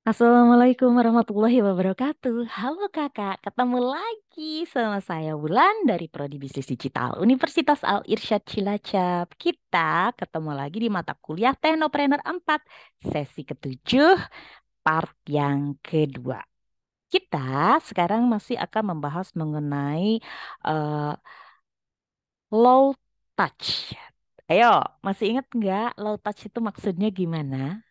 Assalamualaikum warahmatullahi wabarakatuh. Halo kakak, ketemu lagi sama saya Wulan dari Prodi Bisnis Digital Universitas Al Irsyad Cilacap. Kita ketemu lagi di mata kuliah Teknopreneur 4, sesi ketujuh, part yang kedua. Kita sekarang masih akan membahas mengenai eh, low touch. Ayo, masih ingat nggak low touch itu maksudnya gimana?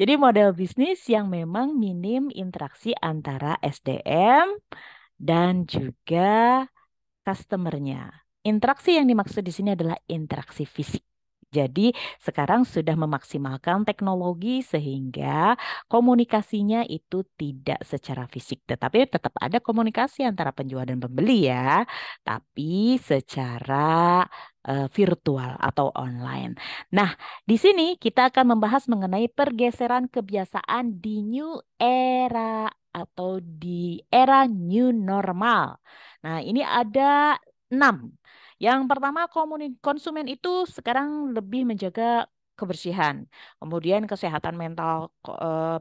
Jadi model bisnis yang memang minim interaksi antara SDM dan juga customernya. Interaksi yang dimaksud di sini adalah interaksi fisik. Jadi sekarang sudah memaksimalkan teknologi sehingga komunikasinya itu tidak secara fisik, tetapi tetap ada komunikasi antara penjual dan pembeli ya, tapi secara virtual atau online. Nah, di sini kita akan membahas mengenai pergeseran kebiasaan di new era atau di era new normal. Nah, ini ada 6. Yang pertama, konsumen itu sekarang lebih menjaga kebersihan. Kemudian kesehatan mental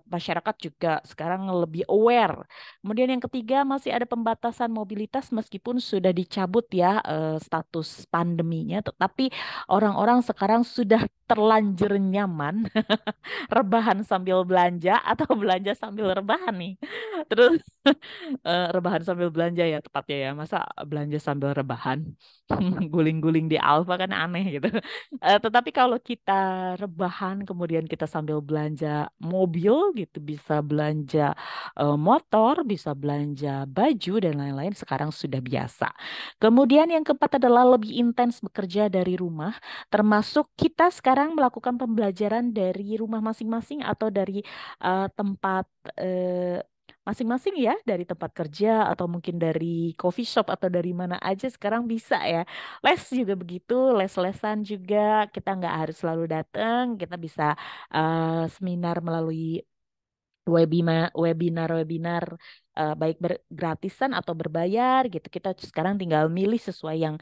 masyarakat juga sekarang lebih aware. Kemudian yang ketiga, masih ada pembatasan mobilitas meskipun sudah dicabut ya status pandeminya, tetapi orang-orang sekarang sudah terlanjur nyaman rebahan sambil belanja atau belanja sambil rebahan nih. Terus rebahan sambil belanja ya tepatnya ya. Masa belanja sambil rebahan? Guling-guling di Alfa kan aneh gitu. Tetapi kalau kita rebahan kemudian kita sambil belanja mobil gitu, bisa belanja motor, bisa belanja baju dan lain-lain sekarang sudah biasa. Kemudian yang keempat adalah lebih intens bekerja dari rumah, termasuk kita sekarang melakukan pembelajaran dari rumah masing-masing atau dari tempat eh, masing-masing ya, dari tempat kerja atau mungkin dari coffee shop atau dari mana aja sekarang bisa ya. Les juga begitu, les-lesan juga kita nggak harus selalu datang, kita bisa seminar melalui webinar baik gratisan atau berbayar gitu. Kita sekarang tinggal milih sesuai yang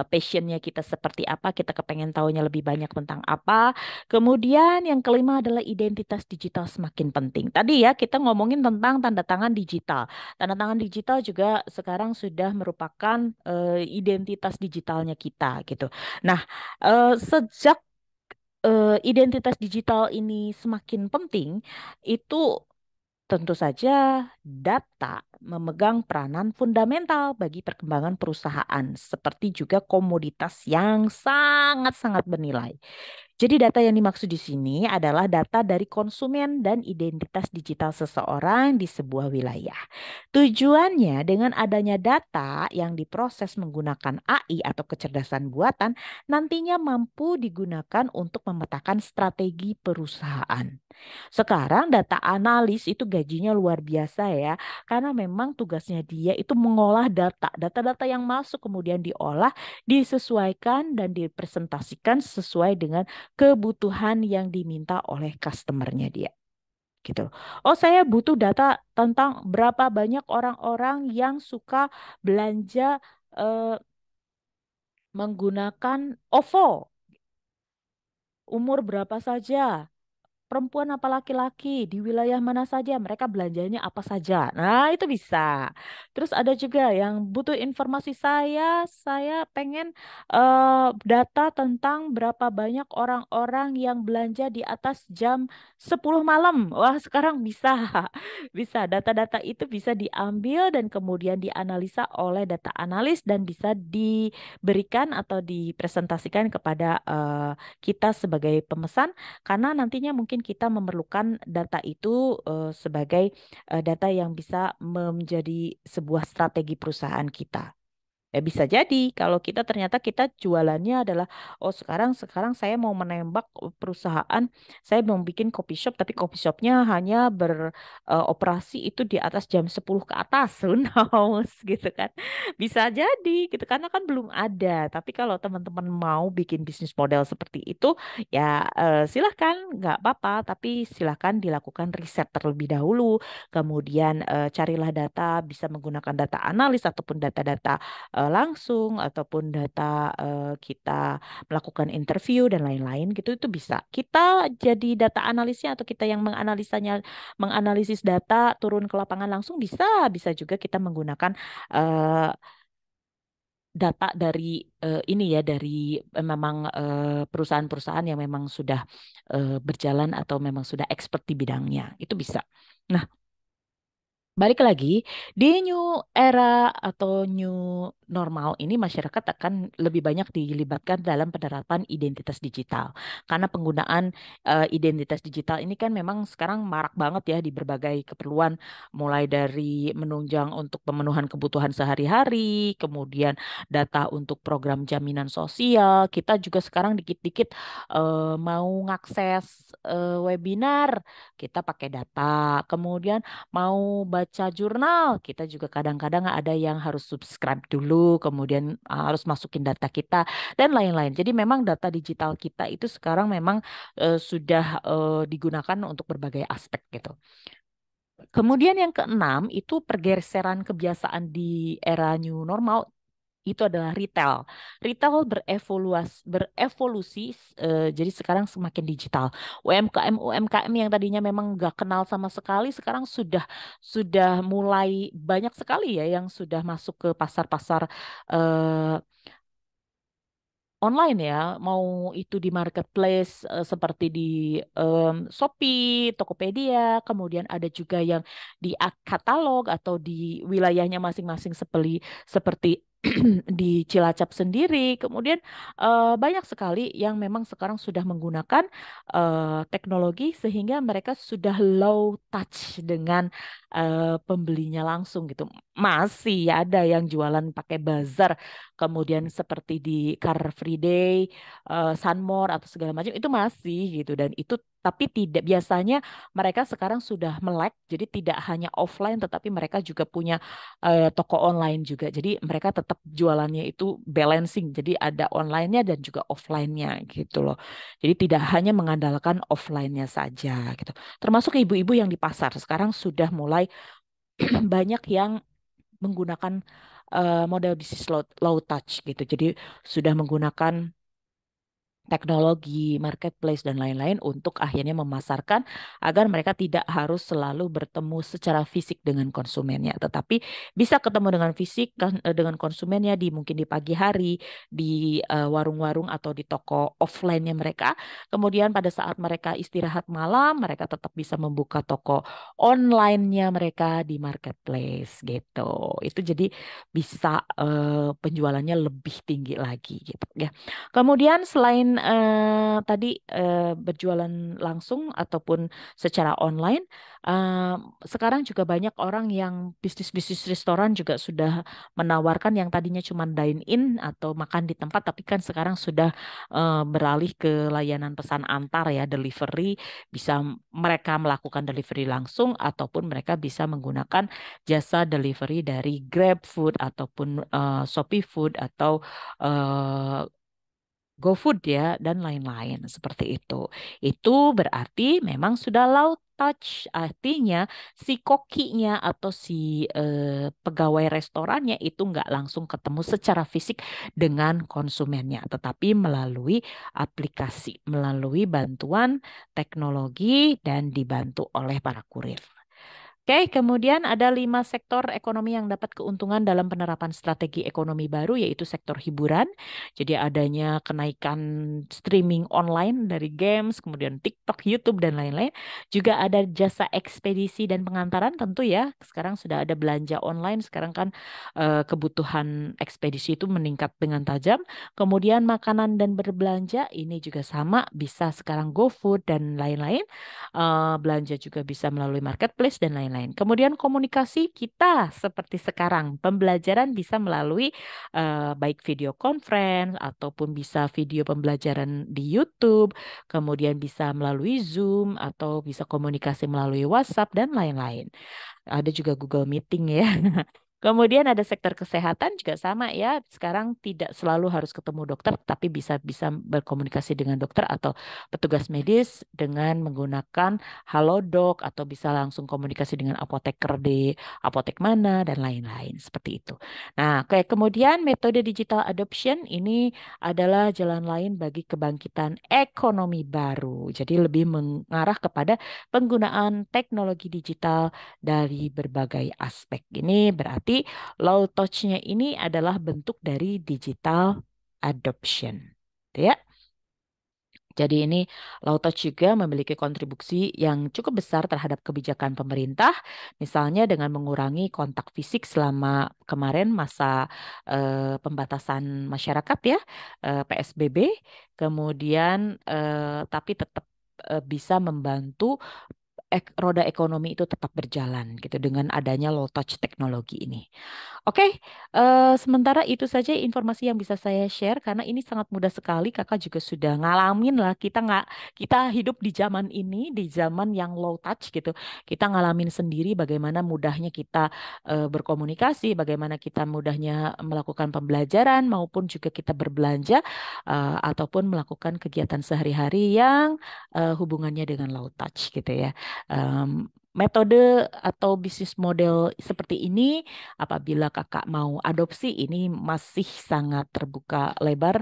passionnya kita seperti apa, kita kepengen tahunya lebih banyak tentang apa. Kemudian yang kelima adalah identitas digital semakin penting. Tadi ya kita ngomongin tentang tanda tangan digital. Tanda tangan digital juga sekarang sudah merupakan identitas digitalnya kita gitu. Nah, sejak identitas digital ini semakin penting, itu tentu saja data memegang peranan fundamental bagi perkembangan perusahaan, seperti juga komoditas yang sangat-sangat bernilai. Jadi data yang dimaksud di sini adalah data dari konsumen dan identitas digital seseorang di sebuah wilayah. Tujuannya dengan adanya data yang diproses menggunakan AI atau kecerdasan buatan nantinya mampu digunakan untuk memetakan strategi perusahaan. Sekarang data analis itu gajinya luar biasa ya, karena memang tugasnya dia itu mengolah data. Data-data yang masuk kemudian diolah, disesuaikan dan dipresentasikan sesuai dengan kebutuhan yang diminta oleh customernya dia. Gitu. Oh, saya butuh data tentang berapa banyak orang-orang yang suka belanja eh, menggunakan OVO, umur berapa saja, perempuan apa laki-laki, di wilayah mana saja, mereka belanjanya apa saja. Nah, itu bisa. Terus ada juga yang butuh informasi saya pengen data tentang berapa banyak orang-orang yang belanja di atas jam 10 malam. Wah, sekarang bisa. Bisa. Data-data itu bisa diambil dan kemudian dianalisa oleh data analis dan bisa diberikan atau dipresentasikan kepada kita sebagai pemesan karena nantinya mungkin kita memerlukan data itu sebagai data yang bisa menjadi sebuah strategi perusahaan kita. Ya bisa jadi kalau kita ternyata kita jualannya adalah oh sekarang sekarang saya mau menembak perusahaan, saya mau bikin coffee shop tapi coffee shopnya hanya beroperasi itu di atas jam 10 ke atas. Who knows gitu kan. Bisa jadi gitu karena kan belum ada. Tapi kalau teman-teman mau bikin bisnis model seperti itu ya silahkan nggak apa-apa tapi silahkan dilakukan riset terlebih dahulu. Kemudian carilah data bisa menggunakan data analis ataupun data-data langsung ataupun data kita melakukan interview dan lain-lain gitu itu bisa. Kita jadi data analisnya atau kita yang menganalisis data turun ke lapangan langsung bisa, bisa juga kita menggunakan eh, data dari ini ya dari memang perusahaan-perusahaan yang memang sudah berjalan atau memang sudah expert di bidangnya. Itu bisa. Nah, balik lagi, di new era atau new normal ini masyarakat akan lebih banyak dilibatkan dalam penerapan identitas digital. Karena penggunaan identitas digital ini kan memang sekarang marak banget ya di berbagai keperluan, mulai dari menunjang untuk pemenuhan kebutuhan sehari-hari, kemudian data untuk program jaminan sosial. Kita juga sekarang dikit-dikit mau ngakses webinar, kita pakai data. Kemudian mau baca jurnal, kita juga kadang-kadang ada yang harus subscribe dulu, kemudian harus masukin data kita dan lain-lain. Jadi memang data digital kita itu sekarang memang sudah digunakan untuk berbagai aspek gitu. Kemudian yang keenam itu pergeseran kebiasaan di era new normal itu adalah retail. Retail berevolusi, jadi sekarang semakin digital. UMKM yang tadinya memang nggak kenal sama sekali, sekarang sudah mulai banyak sekali ya yang sudah masuk ke pasar-pasar eh, online ya, mau itu di marketplace seperti di Shopee, Tokopedia, kemudian ada juga yang di katalog atau di wilayahnya masing-masing seperti di Cilacap sendiri. Kemudian banyak sekali yang memang sekarang sudah menggunakan teknologi sehingga mereka sudah low touch dengan pembelinya langsung gitu. Masih ada yang jualan pakai buzzer, kemudian seperti di Car Free Day, Sunmore atau segala macam itu masih gitu dan itu tapi tidak biasanya mereka sekarang sudah melek jadi tidak hanya offline tetapi mereka juga punya toko online juga. Jadi mereka tetap jualannya itu balancing. Jadi ada online-nya dan juga offline-nya gitu loh. Jadi tidak hanya mengandalkan offline-nya saja gitu. Termasuk ibu-ibu yang di pasar sekarang sudah mulai banyak yang menggunakan model bisnis low touch gitu. Jadi sudah menggunakan teknologi, marketplace, dan lain-lain untuk akhirnya memasarkan agar mereka tidak harus selalu bertemu secara fisik dengan konsumennya, tetapi bisa ketemu dengan fisik dengan konsumennya di mungkin di pagi hari, di warung-warung atau di toko offline-nya mereka. Kemudian pada saat mereka istirahat malam, mereka tetap bisa membuka toko online-nya mereka di marketplace gitu. Itu jadi bisa penjualannya lebih tinggi lagi gitu ya. Kemudian selain tadi berjualan langsung ataupun secara online, eh, sekarang juga banyak orang yang bisnis-bisnis restoran juga sudah menawarkan yang tadinya cuma dine in atau makan di tempat, tapi kan sekarang sudah beralih ke layanan pesan antar ya, delivery. Bisa mereka melakukan delivery langsung ataupun mereka bisa menggunakan jasa delivery dari GrabFood ataupun Shopee Food atau eh, GoFood ya dan lain-lain seperti itu. Itu berarti memang sudah low touch, artinya si kokinya atau si pegawai restorannya itu nggak langsung ketemu secara fisik dengan konsumennya, tetapi melalui aplikasi, melalui bantuan teknologi dan dibantu oleh para kurir. Oke, kemudian ada 5 sektor ekonomi yang dapat keuntungan dalam penerapan strategi ekonomi baru, yaitu sektor hiburan. Jadi adanya kenaikan streaming online dari games, kemudian TikTok, YouTube, dan lain-lain. Juga ada jasa ekspedisi dan pengantaran tentu ya. Sekarang sudah ada belanja online, sekarang kan kebutuhan ekspedisi itu meningkat dengan tajam. Kemudian makanan dan berbelanja, ini juga sama, bisa sekarang GoFood dan lain-lain. Belanja juga bisa melalui marketplace dan lain-lain. Kemudian komunikasi kita seperti sekarang, pembelajaran bisa melalui baik video conference ataupun bisa video pembelajaran di YouTube, kemudian bisa melalui Zoom atau bisa komunikasi melalui WhatsApp dan lain-lain. Ada juga Google Meeting ya. Kemudian ada sektor kesehatan juga sama ya. Sekarang tidak selalu harus ketemu dokter, tapi bisa bisa berkomunikasi dengan dokter atau petugas medis dengan menggunakan Halodoc atau bisa langsung komunikasi dengan apoteker di apotek mana dan lain-lain seperti itu. Nah, kayak kemudian metode digital adoption ini adalah jalan lain bagi kebangkitan ekonomi baru. Jadi lebih mengarah kepada penggunaan teknologi digital dari berbagai aspek. Ini berarti low touch-nya ini adalah bentuk dari digital adoption. Gitu ya. Jadi ini low touch juga memiliki kontribusi yang cukup besar terhadap kebijakan pemerintah, misalnya dengan mengurangi kontak fisik selama kemarin masa pembatasan masyarakat ya, PSBB, kemudian tapi tetap bisa membantu roda ekonomi itu tetap berjalan gitu dengan adanya low touch teknologi ini. Oke, sementara itu saja informasi yang bisa saya share karena ini sangat mudah sekali. Kakak juga sudah ngalamin lah. Kita hidup di zaman ini, di zaman yang low touch gitu. Kita ngalamin sendiri bagaimana mudahnya kita berkomunikasi, bagaimana kita mudahnya melakukan pembelajaran maupun juga kita berbelanja ataupun melakukan kegiatan sehari-hari yang hubungannya dengan low touch gitu ya. Metode atau bisnis model seperti ini apabila kakak mau adopsi ini masih sangat terbuka lebar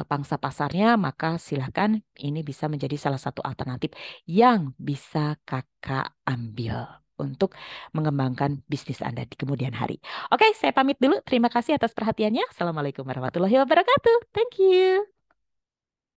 pangsa pasarnya, maka silahkan ini bisa menjadi salah satu alternatif yang bisa kakak ambil untuk mengembangkan bisnis Anda di kemudian hari. Oke, saya pamit dulu. Terima kasih atas perhatiannya. Assalamualaikum warahmatullahi wabarakatuh. Thank you.